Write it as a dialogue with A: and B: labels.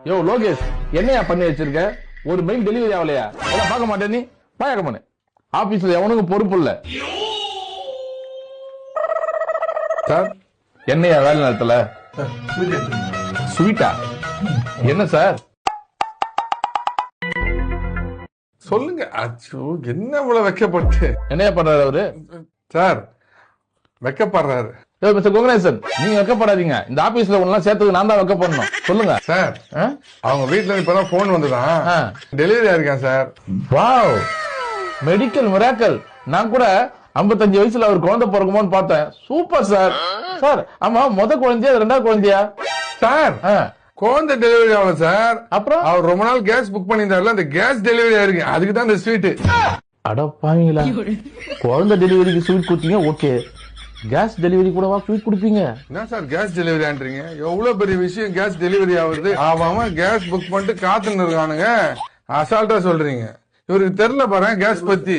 A: யோ லோகேஷ், என்னையா பண்ணி வச்சிருக்க? ஒரு மெயில் டெலிவரி ஆகலையா? எல்லாம் பார்க்க மாட்டேன் நீ பாக்க மாட்டேன். ஆபீஸ்ல எவனுக்கும் பொறுப்பு இல்ல
B: சார்.
A: என்னையா வேலை நேரத்துல ஸ்வீட்டா? என்ன சார்?
B: சொல்லுங்க. அச்சோ, என்ன இவ்வளவு வெக்கப்பட்டு?
A: என்னையா பண்றாரு அவரு?
B: சார் வெக்கப்படுறாரு.
A: மிஸ்டர் கோகனேசன், நீங்க வெக்கப்படாதீங்க. இந்த ஆபீஸ்ல ஒண்ணு சேர்த்தது நான் தான் வெக்கப்படணும். சொல்லுங்க
B: சார்.
A: ஆ?
B: அவங்க வீட்டுல இப்பதான் போன் வந்துதான்
A: ஆ.
B: டெலிவரி ஆயிருக்கேன் சார்.
A: Wow, medical miracle. நான் கூட 55 வயசுல அவர் குழந்தை பிறக்குமோன்னு பார்த்தேன். Super sir. சார், ஆமா, முத குழந்தையா ரெண்டாவது குழந்தையா?
B: சார்
A: ஆ.
B: குழந்தை டெலிவரி ஆகல சார்.
A: அப்புறம்
B: அவர் ரொம்ப நாள் கேஸ் புக் பண்ணியிருந்தாருல, அந்த கேஸ் டெலிவரி ஆயிருக்கு. அதுக்கு தான் இந்த ஸ்வீட்.
A: அடப்பாவீங்களா, குழந்தை டெலிவரிக்கு ஸ்வீட் கொடுத்தீங்க, ஓகே. கேஸ் டெலிவரி கூடவா ஸ்வீட் கொடுப்பீங்க?
B: என்ன சார் கேஸ் டெலிவரி ஆன்றீங்க? எவ்வளவு பெரிய விஷயம் கேஸ் டெலிவரி ஆகுது. அவன் கேஸ் புக் பண்ணிட்டு காத்துன்னு இருக்கானுங்க. அசால்ட்டா சொல்றீங்க. இவருக்கு தெரியல பாரு கேஸ் பத்தி.